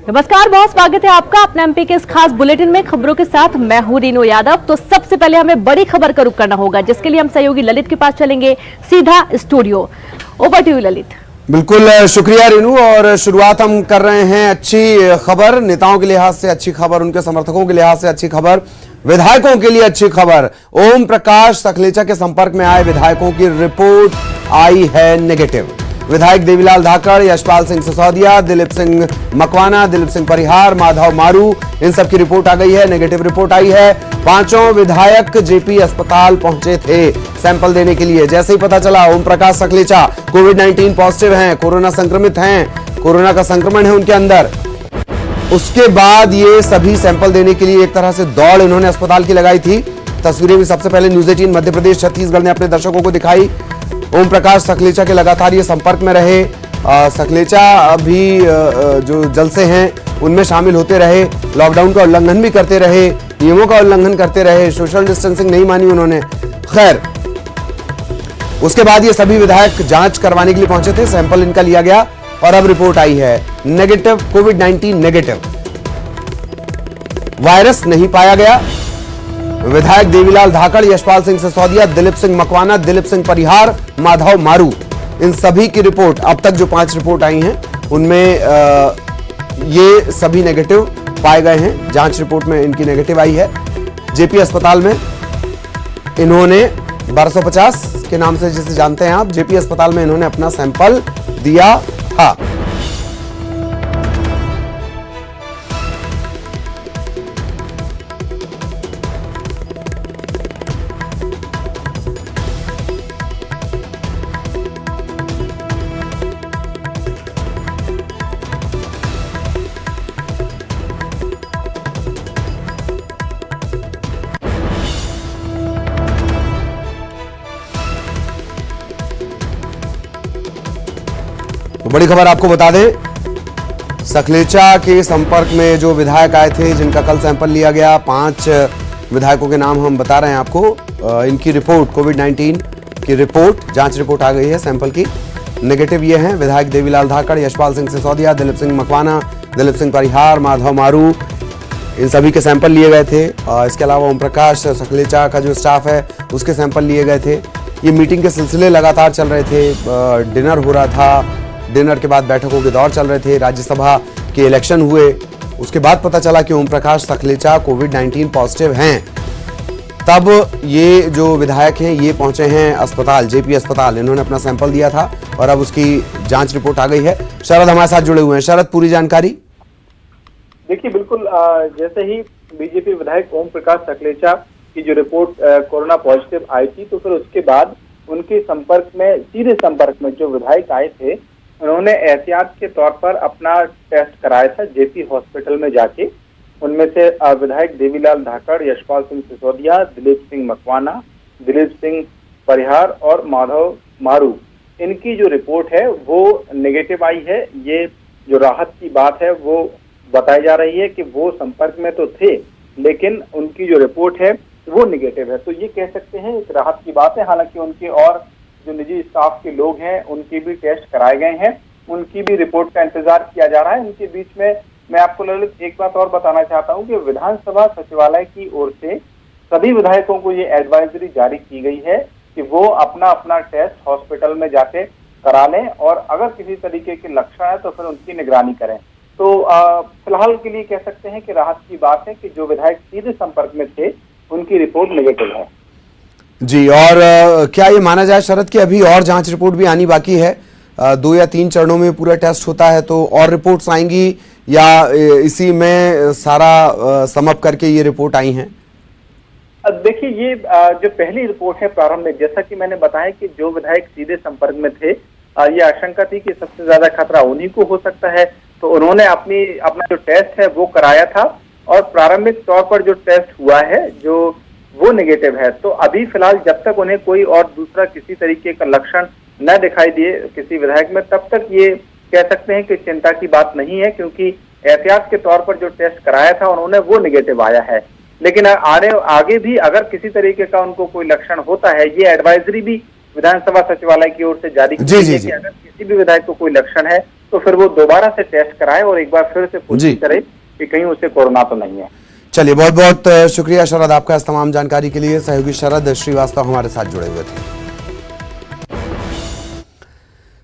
नमस्कार, बहुत स्वागत है आपका अपने एमपी के इस खास बुलेटिन में। खबरों के साथ मैं हूं रीनू यादव। तो सबसे पहले हमें बड़ी खबर का रुख करना होगा, जिसके लिए हम सहयोगी ललित के पास चलेंगे सीधा studio. Over to you Lalit. बिल्कुल शुक्रिया रीनू। और शुरुआत हम कर रहे हैं अच्छी खबर, नेताओं के लिहाज से अच्छी खबर, उनके समर्थकों के लिहाज से अच्छी खबर, विधायकों के लिए अच्छी खबर। ओम प्रकाश सखलेचा के संपर्क में आए विधायकों की रिपोर्ट आई है नेगेटिव। विधायक देवीलाल धाकड़, यशपाल सिंह सिसोदिया, दिलीप सिंह मकवाना, दिलीप सिंह परिहार, माधव मारू, इन सब की रिपोर्ट आ गई है, नेगेटिव रिपोर्ट आई है। पांचों विधायक जेपी अस्पताल पहुंचे थे सैंपल देने के लिए। जैसे ही पता चला ओम प्रकाश सखलेचा कोविड-19 पॉजिटिव हैं, कोरोना संक्रमित हैं, कोरोना का संक्रमण है उनके अंदर, उसके बाद ये सभी सैंपल देने के लिए एक तरह से दौड़ इन्होंने अस्पताल की लगाई थी। तस्वीरें भी सबसे पहले न्यूज 18 मध्य प्रदेश छत्तीसगढ़ ने अपने दर्शकों को दिखाई। ओम प्रकाश सखलेचा के लगातार ये संपर्क में रहे। सखलेचा भी जो जलसे हैं उनमें शामिल होते रहे, लॉकडाउन का उल्लंघन भी करते रहे, नियमों का उल्लंघन करते रहे, सोशल डिस्टेंसिंग नहीं मानी उन्होंने। खैर, उसके बाद ये सभी विधायक जांच करवाने के लिए पहुंचे थे, सैंपल इनका लिया गया और अब रिपोर्ट आई है नेगेटिव, कोविड-19 नेगेटिव। वायरस नहीं पाया गया। विधायक देवीलाल धाकड़, यशपाल सिंह सिसोदिया, दिलीप सिंह मकवाना, दिलीप सिंह परिहार, माधव मारू, इन सभी की रिपोर्ट, अब तक जो 5 रिपोर्ट आई हैं उनमें ये सभी नेगेटिव पाए गए हैं। जांच रिपोर्ट में इनकी नेगेटिव आई है। जेपी अस्पताल में इन्होंने 1250 के नाम से जिसे जानते हैं आप, जेपी अस्पताल में इन्होंने अपना सैंपल दिया था। तो बड़ी खबर आपको बता दें, सखलेचा के संपर्क में जो विधायक आए थे जिनका कल सैंपल लिया गया, 5 विधायकों के नाम हम बता रहे हैं आपको। इनकी रिपोर्ट, कोविड-19 की रिपोर्ट, जांच रिपोर्ट आ गई है सैंपल की, नेगेटिव ये हैं। विधायक देवीलाल धाकड़, यशपाल सिंह सिसोदिया, दिलीप सिंह मकवाना, दिलीप सिंह परिहार, माधव मारू, इन सभी के सैंपल लिए गए थे। इसके अलावा ओम प्रकाश सखलेचा का जो स्टाफ है उसके सैंपल लिए गए थे। ये मीटिंग के सिलसिले लगातार चल रहे थे, डिनर हो रहा था, डिनर के बाद बैठकों के दौर चल रहे थे, राज्यसभा के इलेक्शन हुए, उसके बाद पता चला कि ओम प्रकाश सखलेचा कोविड-19 पॉजिटिव हैं। तब ये जो विधायक हैं ये पहुंचे हैं अस्पताल, जेपी अस्पताल, इन्होंने अपना सैंपल दिया था और अब उसकी जांच रिपोर्ट आ गई है। शरद हमारे साथ जुड़े हुए हैं। शरद, पूरी जानकारी। देखिए, बिल्कुल जैसे ही बीजेपी विधायक ओम प्रकाश सखलेचा की जो रिपोर्ट कोरोना पॉजिटिव आई थी, तो फिर उसके बाद उनके संपर्क में, सीधे संपर्क में जो विधायक आए थे, उन्होंने एहतियात के तौर पर अपना टेस्ट कराया था जेपी हॉस्पिटल में जाके। उनमें से विधायक देवीलाल धाकड़, यशपाल सिंह सिसोदिया, दिलीप सिंह मकवाना, दिलीप सिंह परिहार और माधव मारू, इनकी जो रिपोर्ट है वो नेगेटिव आई है। ये जो राहत की बात है वो बताई जा रही है कि वो संपर्क में तो थे, लेकिन उनकी जो रिपोर्ट है वो नेगेटिव है। तो ये कह सकते हैं एक राहत की बात है। हालांकि उनके और जो निजी स्टाफ के लोग हैं उनके भी टेस्ट कराए गए हैं, उनकी भी रिपोर्ट का इंतजार किया जा रहा है। इनके बीच में मैं आपको ललित एक बात और बताना चाहता हूं कि विधानसभा सचिवालय की ओर से सभी विधायकों को ये एडवाइजरी जारी की गई है कि वो अपना अपना टेस्ट हॉस्पिटल में जाके करा लें और अगर किसी तरीके के लक्षण है तो फिर उनकी निगरानी करें। तो फिलहाल के लिए कह सकते हैं कि राहत की बात है कि जो विधायक सीधे संपर्क में थे उनकी रिपोर्ट नेगेटिव है जी। और क्या ये माना जाए शरद कि अभी और जांच रिपोर्ट भी आनी बाकी है? 2 या 3 चरणों में पूरा टेस्ट होता है, तो और रिपोर्ट्स आएंगी या इसी में सारा सम अप करके ये रिपोर्ट आई हैं? देखिए, ये जो पहली रिपोर्ट है प्रारंभ में, जैसा कि मैंने बताया कि जो विधायक सीधे संपर्क में थे, ये आशंका थी कि सबसे ज्यादा खतरा उन्हीं को हो सकता है, तो उन्होंने अपना जो टेस्ट है वो कराया था और प्रारंभिक तौर पर जो टेस्ट हुआ है वो नेगेटिव है। तो अभी फिलहाल जब तक उन्हें कोई और दूसरा किसी तरीके का लक्षण न दिखाई दिए किसी विधायक में, तब तक ये कह सकते हैं कि चिंता की बात नहीं है, क्योंकि एहतियात के तौर पर जो टेस्ट कराया था उन्होंने वो नेगेटिव आया है। लेकिन आगे भी अगर किसी तरीके का उनको कोई लक्षण होता है, ये एडवाइजरी भी विधानसभा सचिवालय की ओर से जारी की गई है कि अगर किसी भी विधायक को कोई लक्षण है तो फिर वो दोबारा से टेस्ट कराए और एक बार फिर से पुष्टि करे कि कहीं उसे कोरोना तो नहीं है। चलिए, बहुत बहुत शुक्रिया शरद आपका इस तमाम जानकारी के लिए। सहयोगी शरद श्रीवास्तव हमारे साथ जुड़े हुए थे।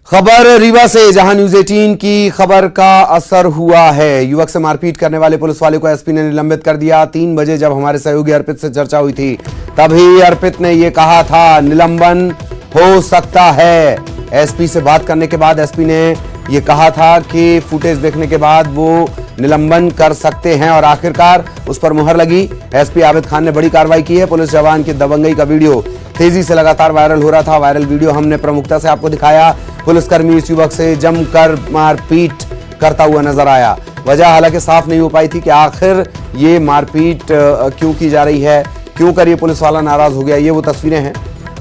खबर रीवा से, जहां न्यूज 18 की खबर का असर हुआ है। युवक से मारपीट करने वाले पुलिस वाले को एसपी ने निलंबित कर दिया। 3 बजे जब हमारे सहयोगी अर्पित से चर्चा हुई थी, तभी अर्पित ने यह कहा था निलंबन हो सकता है। एसपी से बात करने के बाद एसपी ने यह कहा था कि फुटेज देखने के बाद वो निलंबन कर सकते हैं और आखिरकार उस पर मुहर लगी। एसपी आबिद खान ने बड़ी कार्रवाई की है। पुलिस जवान की दबंगई का वीडियो तेजी से लगातार वायरल हो रहा था। वायरल वीडियो हमने प्रमुखता से आपको दिखाया। पुलिसकर्मी इस युवक से जमकर मारपीट करता हुआ नजर आया। वजह हालांकि साफ नहीं हो पाई थी कि आखिर ये मारपीट क्यों की जा रही है, क्यों कर ये पुलिस वाला नाराज हो गया। ये वो तस्वीरें हैं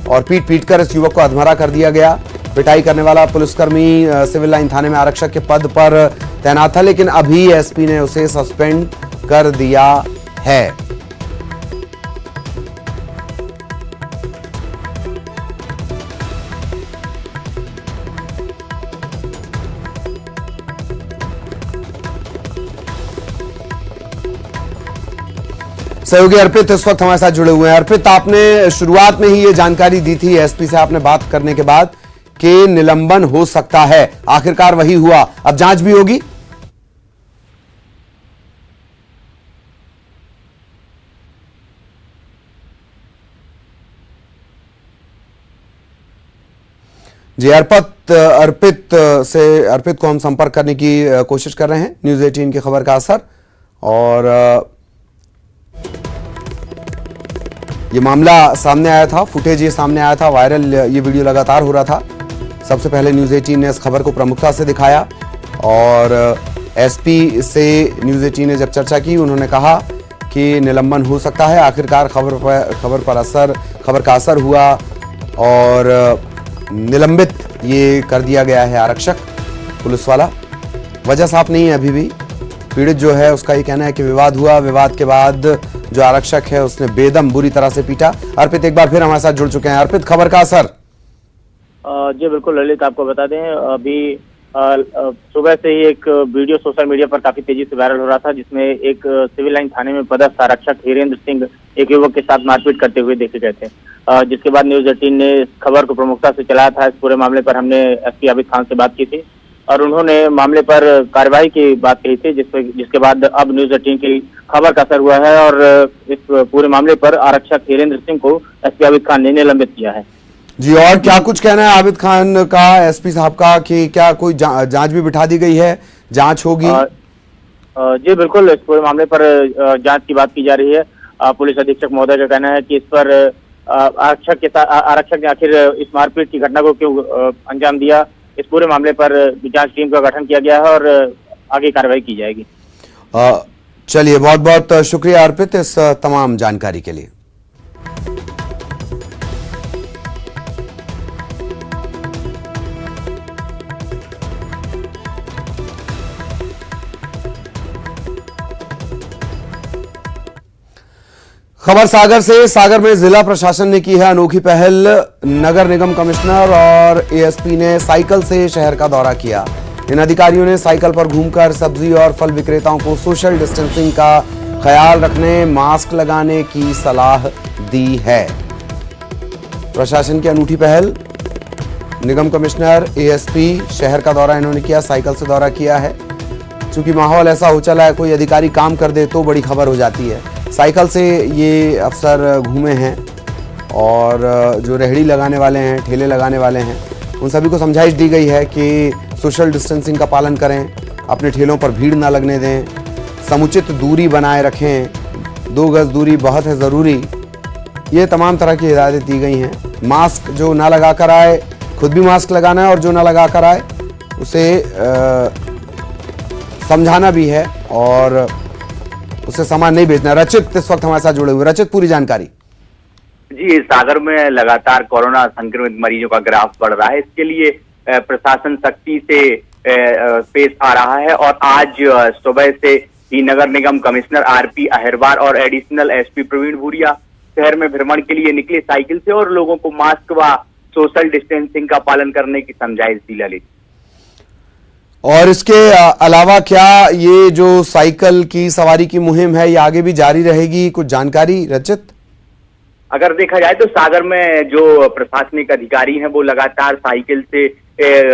और पीट कर इस युवक को अधमरा कर दिया गया। पिटाई करने वाला पुलिसकर्मी सिविल लाइन थाने में आरक्षक के पद पर तैनात था, लेकिन अभी एसपी ने उसे सस्पेंड कर दिया है। सहयोगी अर्पित इस वक्त हमारे साथ जुड़े हुए हैं। अर्पित, आपने शुरुआत में ही ये जानकारी दी थी एसपी से आपने बात करने के बाद कि निलंबन हो सकता है, आखिरकार वही हुआ। अब जांच भी होगी? जी, अर्पित को हम संपर्क करने की कोशिश कर रहे हैं। न्यूज 18 की खबर का असर और ये मामला सामने आया था, फुटेज ये सामने आया था, वायरल ये वीडियो लगातार हो रहा था। सबसे पहले न्यूज 18 ने इस खबर को प्रमुखता से दिखाया और एसपी से न्यूज 18 ने जब चर्चा की, उन्होंने कहा कि निलंबन हो सकता है। आखिरकार खबर का असर हुआ और निलंबित ये कर दिया गया है आरक्षक पुलिस वाला। वजह साफ नहीं है अभी भी। पीड़ित जो है उसका ये कहना है कि विवाद हुआ, विवाद के बाद जो आरक्षक है उसने बेदम बुरी तरह से पीटा। अर्पित एक बार फिर हमारे साथ जुड़ चुके हैं। अर्पित, खबर का असर? जी बिल्कुल ललित, आपको बता दें अभी सुबह से ही एक वीडियो सोशल मीडिया पर काफी तेजी से वायरल हो रहा था, जिसमें एक सिविल लाइन थाने में पदस्थ आरक्षक हीरेंद्र सिंह एक युवक के साथ मारपीट करते हुए देखे गए थे। जिसके बाद न्यूज 18 ने इस खबर को प्रमुखता से चलाया था। इस पूरे मामले पर हमने एसपी आबिद खान से बात की थी और उन्होंने मामले पर कार्रवाई की बात कही थी, जिसके बाद अब न्यूज 18 की खबर का असर हुआ है और इस पूरे मामले पर आरक्षक हीरेंद्र सिंह को एसपी आबिद खान ने निलंबित किया है। जी, और क्या कुछ कहना है आबिद खान का, एसपी साहब का, कि क्या कोई जांच भी बिठा दी गई है, जांच होगी? जी बिल्कुल, इस पूरे मामले पर जांच की बात की जा रही है। पुलिस अधीक्षक महोदय का कहना है कि इस पर आरक्षक ने आखिर इस मारपीट की घटना को क्यों अंजाम दिया, इस पूरे मामले पर जांच टीम का गठन किया गया है और आगे कार्रवाई की जाएगी। चलिए, बहुत बहुत शुक्रिया अर्पित इस तमाम जानकारी के लिए। खबर सागर से। सागर में जिला प्रशासन ने की है अनोखी पहल। नगर निगम कमिश्नर और एएसपी ने साइकिल से शहर का दौरा किया। इन अधिकारियों ने साइकिल पर घूमकर सब्जी और फल विक्रेताओं को सोशल डिस्टेंसिंग का ख्याल रखने, मास्क लगाने की सलाह दी है। प्रशासन की अनूठी पहल। निगम कमिश्नर, एएसपी, शहर का दौरा इन्होंने किया, साइकिल से दौरा किया है। चूंकि माहौल ऐसा हो चला है, कोई अधिकारी काम कर दे तो बड़ी खबर हो जाती है। साइकिल से ये अफसर घूमे हैं और जो रेहड़ी लगाने वाले हैं, ठेले लगाने वाले हैं, उन सभी को समझाइश दी गई है कि सोशल डिस्टेंसिंग का पालन करें, अपने ठेलों पर भीड़ ना लगने दें, समुचित दूरी बनाए रखें, 2 गज दूरी बहुत है ज़रूरी। ये तमाम तरह की हिदायतें दी गई हैं। मास्क जो ना लगा कर आए, खुद भी मास्क लगाना है और जो ना लगा कर आए उसे समझाना भी है और उसे सामान नहीं बेचना। रचित इस वक्त हमारे साथ जुड़े हुए। रचित, पूरी जानकारी। जी, सागर में लगातार कोरोना संक्रमित मरीजों का ग्राफ बढ़ रहा है। इसके लिए प्रशासन सख्ती से पेश आ रहा है और आज सुबह से ही नगर निगम कमिश्नर आरपी अहिरवार और एडिशनल एसपी प्रवीण भूरिया शहर में भ्रमण के लिए निकले साइकिल से और लोगों को मास्क व सोशल डिस्टेंसिंग का पालन करने की समझाइश दी। ललित, और इसके अलावा क्या ये जो साइकिल की सवारी की मुहिम है ये आगे भी जारी रहेगी, कुछ जानकारी रचित? अगर देखा जाए तो सागर में जो प्रशासनिक अधिकारी हैं वो लगातार साइकिल से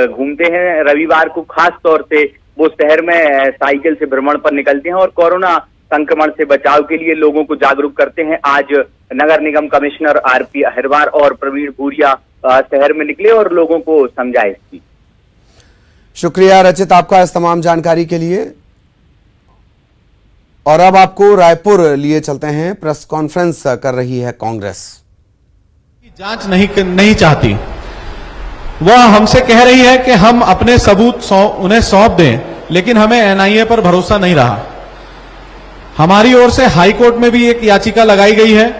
घूमते हैं। रविवार को खास तौर से वो शहर में साइकिल से भ्रमण पर निकलते हैं और कोरोना संक्रमण से बचाव के लिए लोगों को जागरूक करते हैं। आज नगर निगम कमिश्नर आरपी अहिरवार और प्रवीण भूरिया शहर में निकले और लोगों को समझाए इसकी। शुक्रिया रचित आपका इस तमाम जानकारी के लिए। और अब आपको रायपुर लिए चलते हैं। प्रेस कॉन्फ्रेंस कर रही है कांग्रेस। जांच नहीं चाहती, वह हमसे कह रही है कि हम अपने सबूत उन्हें सौंप दें, लेकिन हमें एनआईए पर भरोसा नहीं रहा। हमारी ओर से हाई कोर्ट में भी एक याचिका लगाई गई है।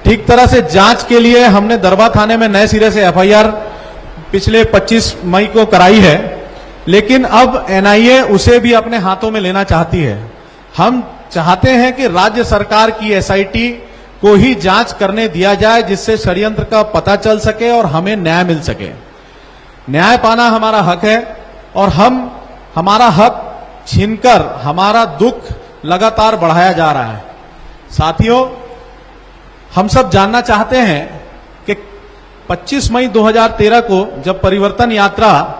ठीक तरह से जांच के लिए हमने दरबा थाने में नए सिरे से एफआईआर पिछले 25 मई को कराई है, लेकिन अब एनआईए उसे भी अपने हाथों में लेना चाहती है। हम चाहते हैं कि राज्य सरकार की एसआईटी को ही जांच करने दिया जाए, जिससे षड्यंत्र का पता चल सके और हमें न्याय मिल सके। न्याय पाना हमारा हक है और हमारा हक छीनकर हमारा दुख लगातार बढ़ाया जा रहा है। साथियों, हम सब जानना चाहते हैं कि 25 मई 2013 को जब परिवर्तन यात्रा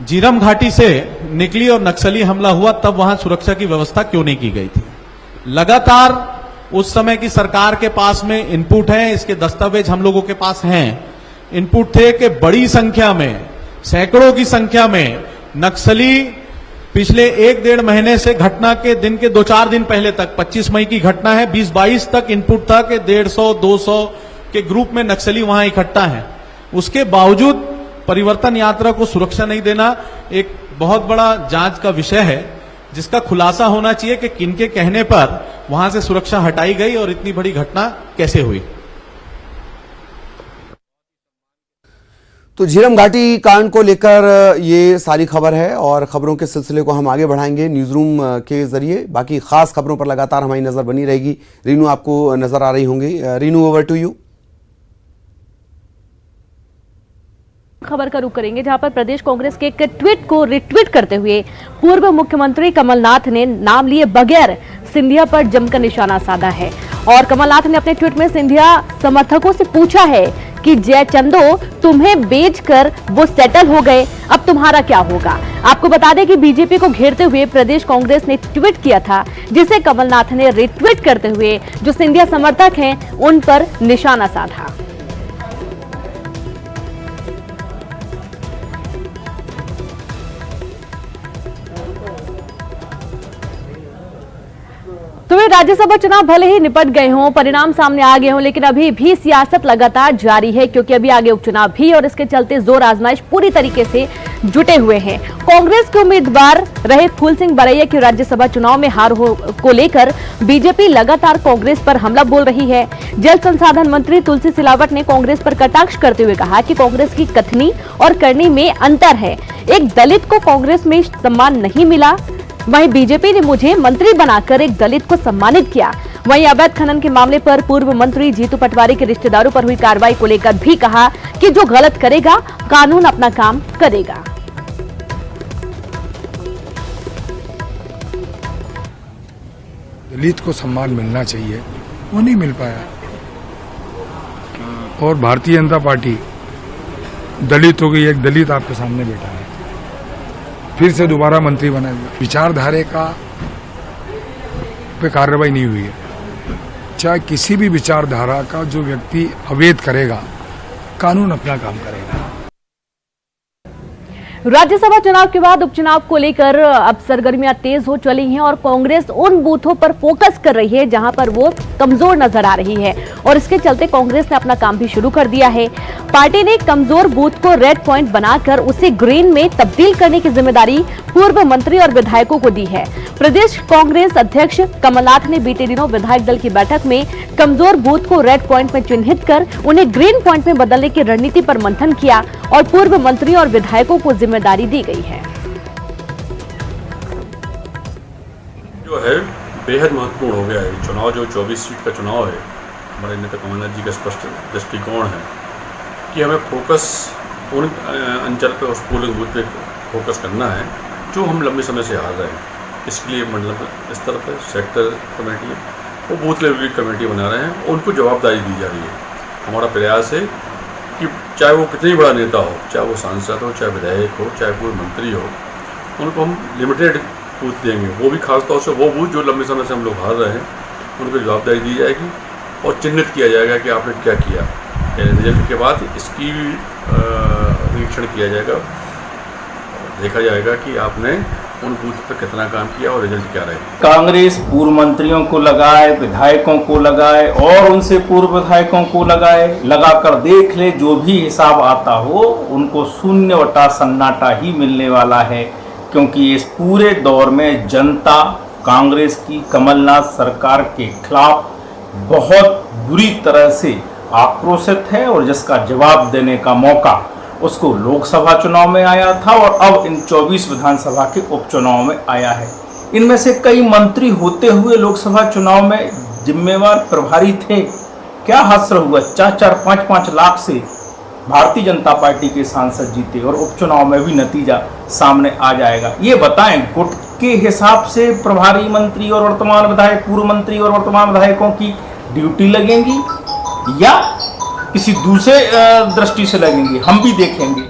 जीरम घाटी से निकली और नक्सली हमला हुआ, तब वहां सुरक्षा की व्यवस्था क्यों नहीं की गई थी? लगातार उस समय की सरकार के पास में इनपुट है, इसके दस्तावेज हम लोगों के पास हैं। इनपुट थे कि बड़ी संख्या में, सैकड़ों की संख्या में नक्सली पिछले 1-1.5 महीने से घटना के दिन के 2-4 दिन पहले तक, 25 मई की घटना है, 20-22 तक इनपुट था कि 150-200 के ग्रुप में नक्सली वहां इकट्ठा है। उसके बावजूद परिवर्तन यात्रा को सुरक्षा नहीं देना एक बहुत बड़ा जांच का विषय है, जिसका खुलासा होना चाहिए कि किनके कहने पर वहां से सुरक्षा हटाई गई और इतनी बड़ी घटना कैसे हुई। तो झीरम घाटी कांड को लेकर ये सारी खबर है और खबरों के सिलसिले को हम आगे बढ़ाएंगे न्यूज रूम के जरिए। बाकी खास खबरों पर लगातार हमारी नजर बनी रहेगी। रीनू आपको नजर आ रही होंगी। Reenu, over to you. खबर का रुख करेंगे जहां पर प्रदेश कांग्रेस के एक ट्वीट को रिट्वीट करते हुए पूर्व मुख्यमंत्री कमलनाथ ने नाम लिए बगैर सिंधिया पर जमकर निशाना साधा है। और कमलनाथ ने अपने ट्वीट में सिंधिया समर्थकों से पूछा है कि जय चंदो, तुम्हें बेचकर वो सेटल हो गए, अब तुम्हारा क्या होगा। आपको बता दें कि बीजेपी को घेरते हुए प्रदेश कांग्रेस ने ट्वीट किया था, जिसे कमलनाथ ने रिट्वीट करते हुए जो सिंधिया समर्थक हैं उन पर निशाना साधा। तो वे राज्यसभा चुनाव भले ही निपट गए हों, परिणाम सामने आ गए हों, लेकिन अभी भी सियासत लगातार जारी है, क्योंकि अभी आगे उपचुनाव भी और इसके चलते जोर आजमाइश पूरी तरीके से जुटे हुए हैं। कांग्रेस के उम्मीदवार रहे फूल सिंह बरैया की राज्यसभा चुनाव में हार को लेकर बीजेपी लगातार कांग्रेस पर हमला बोल रही है। जल संसाधन मंत्री तुलसी सिलावट ने कांग्रेस पर कटाक्ष करते हुए कहा कि कांग्रेस की कथनी और करनी में अंतर है। एक दलित को कांग्रेस में सम्मान नहीं मिला, वहीं बीजेपी ने मुझे मंत्री बनाकर एक दलित को सम्मानित किया। वहीं अवैध खनन के मामले पर पूर्व मंत्री जीतू पटवारी के रिश्तेदारों पर हुई कार्रवाई को लेकर भी कहा कि जो गलत करेगा कानून अपना काम करेगा। दलित को सम्मान मिलना चाहिए, वो नहीं मिल पाया। और भारतीय जनता पार्टी दलित हो गई, एक दलित आपके सामने बैठा है, फिर से दोबारा मंत्री बना हुआ। विचारधारे का पे कार्रवाई नहीं हुई है। चाहे किसी भी विचारधारा का जो व्यक्ति अवैध करेगा, कानून अपना काम करेगा। राज्यसभा चुनाव के बाद उपचुनाव को लेकर अब सरगर्मियां तेज हो चली हैं और कांग्रेस उन बूथों पर फोकस कर रही है जहां पर वो कमजोर नजर आ रही है, और इसके चलते कांग्रेस ने अपना काम भी शुरू कर दिया है। पार्टी ने कमजोर बूथ को रेड पॉइंट बनाकर उसे ग्रीन में तब्दील करने की जिम्मेदारी पूर्व मंत्री और विधायकों को दी है। प्रदेश कांग्रेस अध्यक्ष कमलनाथ ने बीते दिनों विधायक दल की बैठक में कमजोर बूथ को रेड पॉइंट में चिन्हित कर उन्हें ग्रीन पॉइंट में बदलने की रणनीति पर मंथन किया और पूर्व मंत्री और विधायकों को जिम्मेदारी दी गई है। जो है बेहद महत्वपूर्ण हो गया है चुनाव। जो 24 सीट का चुनाव है, हमारे नेता कमलनाथ जी का स्पष्ट दृष्टिकोण है कि हमें फोकस उन अंचल पे, उस पोलिंग बूथ पे फोकस करना है जो हम लंबे समय से हार रहे हैं। इसके लिए मंडल स्तर पर सेक्टर कमेटी और बूथ लेवल की कमेटी बना रहे हैं और उनको जवाबदारी दी जा रही है। हमारा प्रयास है कि चाहे वो कितनी बड़ा नेता हो, चाहे वो सांसद हो, चाहे विधायक हो, चाहे कोई मंत्री हो, उनको हम लिमिटेड बूथ देंगे, वो भी खासतौर से वो बूथ जो लंबे समय से हम लोग हार रहे हैं, उनको जवाबदारी दी जाएगी और चिन्हित किया जाएगा कि आपने क्या किया। रिजल्ट के बाद इसकी निरीक्षण किया जाएगा, देखा जाएगा कि आपने उन बूथ पर कितना काम किया और रिजल्ट क्या रहे। कांग्रेस पूर्व मंत्रियों को लगाए, विधायकों को लगाए और उनसे पूर्व विधायकों को लगाए, लगाकर देख ले, जो भी हिसाब आता हो उनको शून्यवटा सन्नाटा ही मिलने वाला है, क्योंकि इस पूरे दौर में जनता कांग्रेस की कमलनाथ सरकार के खिलाफ बहुत बुरी तरह से आक्रोशित है और जिसका जवाब देने का मौका उसको लोकसभा चुनाव में आया था और अब इन 24 विधानसभा के उपचुनाव में आया है। इनमें से कई मंत्री होते हुए लोकसभा चुनाव में जिम्मेवार प्रभारी थे। क्या हादसा हुआ, 4-4, 5-5 लाख से भारतीय जनता पार्टी के सांसद जीते और उपचुनाव में भी नतीजा सामने आ जाएगा। ये बताएं, गुट के हिसाब से प्रभारी मंत्री और वर्तमान विधायक, पूर्व मंत्री और वर्तमान विधायकों की ड्यूटी लगेंगी या किसी दूसरे दृष्टि से लगेंगी, हम भी देखेंगे।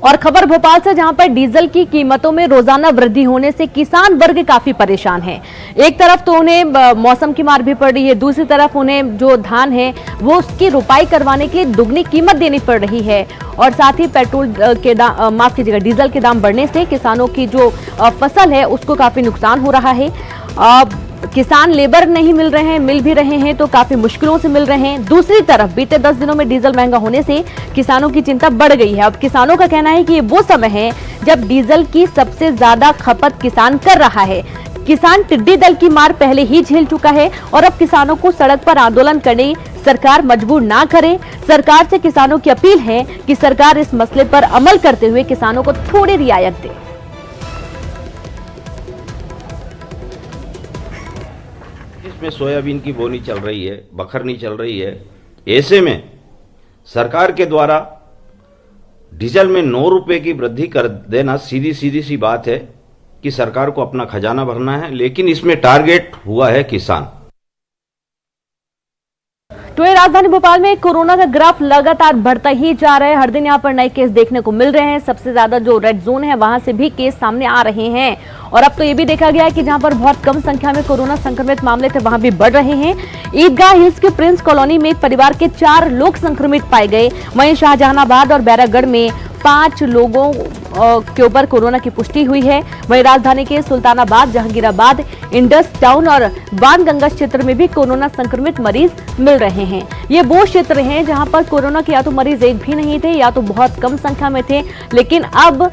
और खबर भोपाल से, जहां पर डीजल की कीमतों में रोजाना वृद्धि होने से किसान वर्ग काफी परेशान है। एक तरफ तो उन्हें मौसम की मार भी पड़ रही है, दूसरी तरफ उन्हें जो धान है वो उसकी रुपाई करवाने के लिए दुगनी कीमत देनी पड़ रही है और साथ ही पेट्रोल के दाम, माफ कीजिएगा, डीजल के दाम बढ़ने से किसानों की जो फसल है उसको काफी नुकसान हो रहा है। किसान लेबर नहीं मिल रहे हैं, मिल भी रहे हैं तो काफी मुश्किलों से मिल रहे हैं। दूसरी तरफ बीते 10 दिनों में डीजल महंगा होने से किसानों की चिंता बढ़ गई है। अब किसानों का कहना है कि ये वो समय है जब डीजल की सबसे ज्यादा खपत किसान कर रहा है। किसान टिड्डी दल की मार पहले ही झेल चुका है और अब किसानों को सड़क पर आंदोलन करने सरकार मजबूर ना करे। सरकार से किसानों की अपील है कि सरकार इस मसले पर अमल करते हुए किसानों को थोड़ी रियायत दे। में सोयाबीन की बोनी चल रही है, बखरनी चल रही है, ऐसे में सरकार के द्वारा डीजल में 9 रुपए की वृद्धि कर देना सीधी सी बात है कि सरकार को अपना खजाना भरना है, लेकिन इसमें टारगेट हुआ है किसान। तो ये राजधानी भोपाल में कोरोना का ग्राफ लगातार बढ़ता ही जा रहा है। हर दिन यहाँ पर नए केस देखने को मिल रहे हैं। सबसे ज्यादा जो रेड जोन है वहां से भी केस सामने आ रहे हैं और अब तो ये भी देखा गया है कि जहां पर बहुत कम संख्या में कोरोना संक्रमित मामले थे वहां भी बढ़ रहे हैं। ईदगाह हिल्स के प्रिंस कॉलोनी में एक परिवार के 4 लोग संक्रमित पाए गए। वहीं शाहजहानाबाद और बैरागढ़ में 5 लोगों के ऊपर कोरोना की पुष्टि हुई है। वहीं राजधानी के सुल्तानाबाद, जहांगीराबाद, इंडस टाउन और बाणगंगा क्षेत्र में भी कोरोना संक्रमित मरीज मिल रहे हैं। ये वो क्षेत्र हैं जहां पर कोरोना के या तो मरीज एक भी नहीं थे या तो बहुत कम संख्या में थे, लेकिन अब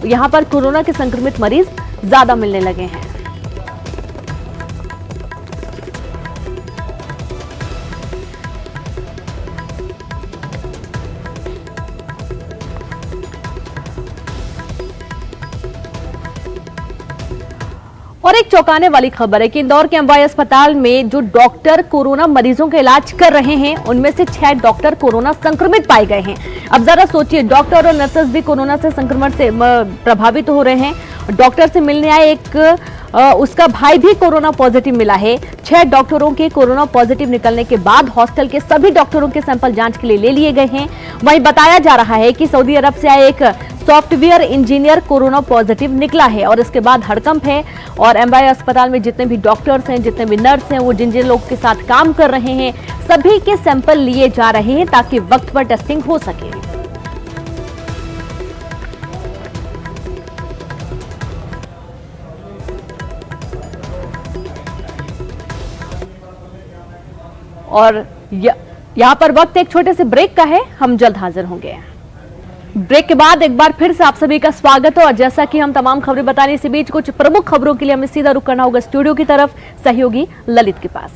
यहां पर कोरोना के संक्रमित मरीज ज्यादा मिलने लगे हैं। और एक चौंकाने वाली खबर है कि इंदौर के एमवाई अस्पताल में जो डॉक्टर कोरोना मरीजों का इलाज कर रहे हैं उनमें से 6 डॉक्टर कोरोना संक्रमित पाए गए हैं। अब जरा सोचिए, डॉक्टर और नर्सेस भी कोरोना से संक्रमण से प्रभावित हो रहे हैं। डॉक्टर से मिलने आए उसका भाई भी कोरोना पॉजिटिव मिला है। 6 डॉक्टरों के कोरोना पॉजिटिव निकलने के बाद हॉस्टल के सभी डॉक्टरों के सैंपल जांच के लिए ले लिए गए हैं। वहीं बताया जा रहा है कि सऊदी अरब से आए एक सॉफ्टवेयर इंजीनियर कोरोना पॉजिटिव निकला है और इसके बाद हड़कंप है और एमवाई अस्पताल में जितने भी डॉक्टर्स हैं, जितने भी नर्स हैं, वो जिन जिन लोग के साथ काम कर रहे हैं, सभी के सैंपल लिए जा रहे हैं ताकि वक्त पर टेस्टिंग हो सके। और यहाँ पर वक्त एक छोटे से ब्रेक का है, हम जल्द हाजिर होंगे। ब्रेक के बाद एक बार फिर से आप सभी का स्वागत है और जैसा कि हम तमाम खबरें बताने से बीच कुछ प्रमुख खबरों के लिए हमें सीधा रुख करना होगा स्टूडियो की तरफ, सहयोगी ललित के पास।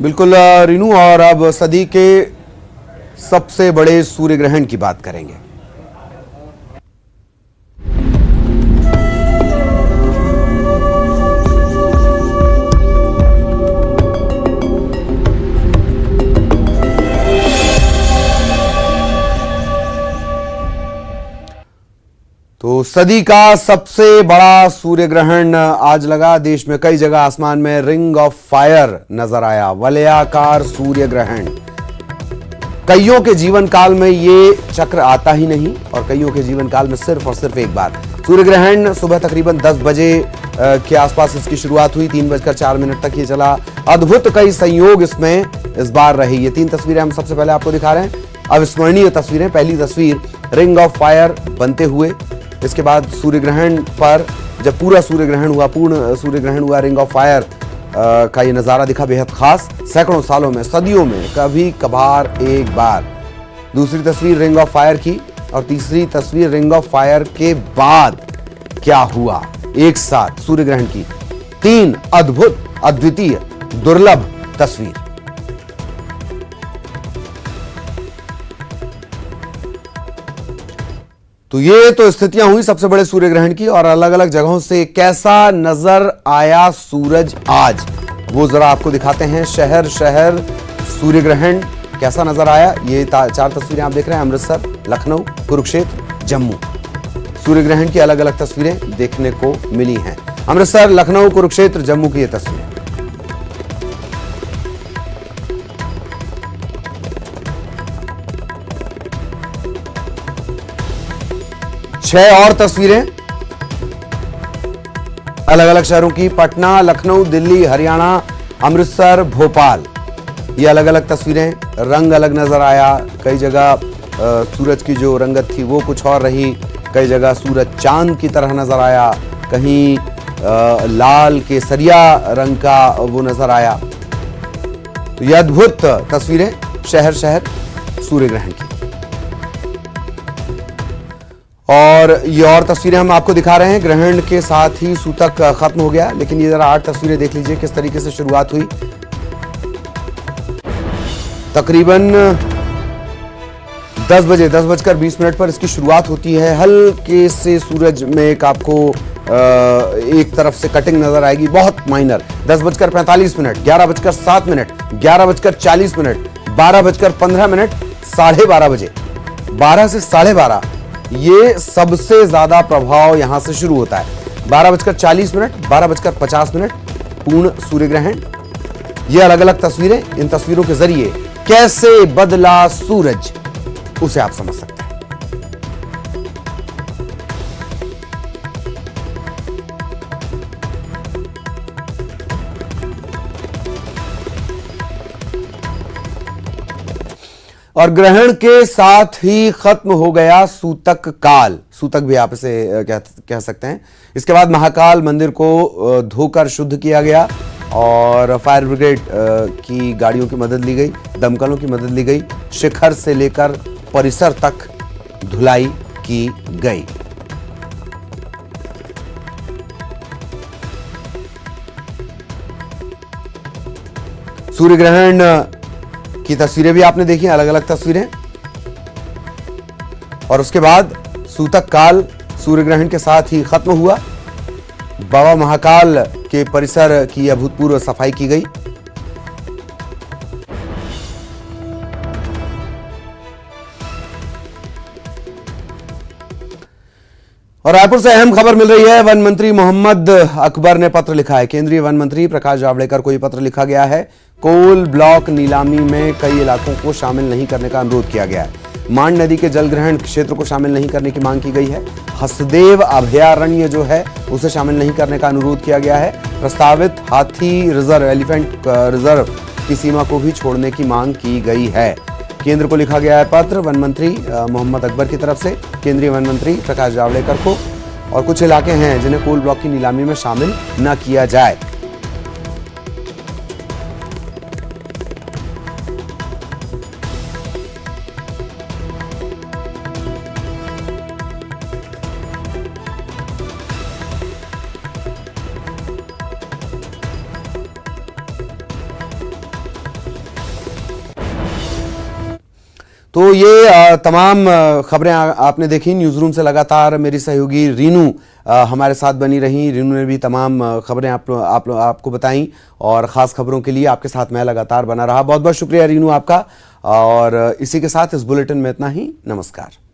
बिल्कुल रीनू, और अब सदी के सबसे बड़े सूर्य ग्रहण की बात करेंगे। तो सदी का सबसे बड़ा सूर्य ग्रहण आज लगा। देश में कई जगह आसमान में रिंग ऑफ फायर नजर आया। वलयाकार सूर्य ग्रहण, कईयों के जीवन काल में ये चक्र आता ही नहीं और कईयों के जीवन काल में सिर्फ और सिर्फ एक बार सूर्य ग्रहण। सुबह तकरीबन 10 बजे के आसपास इसकी शुरुआत हुई, 3:04 तक ये चला। अद्भुत कई संयोग इसमें इस बार रही। ये 3 तस्वीरें हम सबसे पहले आपको दिखा रहे हैं, अविस्मरणीय तस्वीरें। पहली तस्वीर रिंग ऑफ फायर बनते हुए, इसके बाद सूर्य ग्रहण पर जब पूरा सूर्य ग्रहण हुआ, पूर्ण सूर्य ग्रहण हुआ, रिंग ऑफ फायर का ये नजारा दिखा, बेहद खास। सैकड़ों सालों में, सदियों में कभी कभार एक बार। दूसरी तस्वीर रिंग ऑफ फायर की और तीसरी तस्वीर रिंग ऑफ फायर के बाद क्या हुआ एक साथ सूर्य ग्रहण की। 3 अद्भुत, अद्वितीय, दुर्लभ तस्वीर। तो ये तो स्थितियां हुई सबसे बड़े सूर्य ग्रहण की और अलग अलग जगहों से कैसा नजर आया सूरज आज, वो जरा आपको दिखाते हैं। शहर शहर सूर्य ग्रहण कैसा नजर आया, ये 4 तस्वीरें आप देख रहे हैं। अमृतसर, लखनऊ, कुरुक्षेत्र, जम्मू, सूर्य ग्रहण की अलग अलग तस्वीरें देखने को मिली हैं। अमृतसर, लखनऊ, कुरुक्षेत्र, जम्मू की ये तस्वीरें। छह और तस्वीरें अलग अलग शहरों की, पटना, लखनऊ, दिल्ली, हरियाणा, अमृतसर, भोपाल। ये अलग अलग तस्वीरें, रंग अलग नजर आया। कई जगह सूरज की जो रंगत थी वो कुछ और रही, कई जगह सूरज चांद की तरह नजर आया, कहीं लाल केसरिया रंग का वो नजर आया। तो ये अद्भुत तस्वीरें शहर शहर सूर्य ग्रहण की। और ये और तस्वीरें हम आपको दिखा रहे हैं। ग्रहण के साथ ही सूतक खत्म हो गया, लेकिन ये जरा 8 तस्वीरें देख लीजिए किस तरीके से शुरुआत हुई। तकरीबन 10:20 पर इसकी शुरुआत होती है। हल्के से सूरज में एक आपको एक तरफ से कटिंग नजर आएगी, बहुत माइनर। 10:45, 11:07, 11:40, 12:15, 12:30 बजे, 12 से 12:30 ये सबसे ज्यादा प्रभाव यहां से शुरू होता है। 12:40, 12:50 पूर्ण सूर्य ग्रहण। ये अलग अलग तस्वीरें, इन तस्वीरों के जरिए कैसे बदला सूरज उसे आप समझ सकते हैं। और ग्रहण के साथ ही खत्म हो गया सूतक काल, सूतक भी आप इसे कह सकते हैं। इसके बाद महाकाल मंदिर को धोकर शुद्ध किया गया और फायर ब्रिगेड की गाड़ियों की मदद ली गई, दमकलों की मदद ली गई। शिखर से लेकर परिसर तक धुलाई की गई। सूर्य ग्रहण की तस्वीरें भी आपने देखी, अलग अलग तस्वीरें। और उसके बाद सूतक काल सूर्य ग्रहण के साथ ही खत्म हुआ। बाबा महाकाल के परिसर की अभूतपूर्व सफाई की गई। और रायपुर से अहम खबर मिल रही है। वन मंत्री मोहम्मद अकबर ने पत्र लिखा है। केंद्रीय वन मंत्री प्रकाश जावड़ेकर को यह पत्र लिखा गया है। कोल ब्लॉक नीलामी में कई इलाकों को शामिल नहीं करने का अनुरोध किया गया है। मान नदी के जलग्रहण क्षेत्र को शामिल नहीं करने की मांग की गई है। हसदेव अभयारण्य जो है उसे शामिल नहीं करने का अनुरोध किया गया है। प्रस्तावित हाथी रिजर्व, एलिफेंट रिजर्व की सीमा को भी छोड़ने की मांग की गई है। केंद्र को लिखा गया है पत्र वन मंत्री मोहम्मद अकबर की तरफ से केंद्रीय वन मंत्री प्रकाश जावड़ेकर को। और कुछ इलाके हैं जिन्हें कोल ब्लॉक की नीलामी में शामिल न किया जाए। तो ये तमाम खबरें आपने देखी न्यूज़ रूम से। लगातार मेरी सहयोगी रीनू हमारे साथ बनी रही। रीनू ने भी तमाम खबरें आपको बताई और ख़ास खबरों के लिए आपके साथ मैं लगातार बना रहा। बहुत बहुत शुक्रिया रीनू आपका। और इसी के साथ इस बुलेटिन में इतना ही। नमस्कार।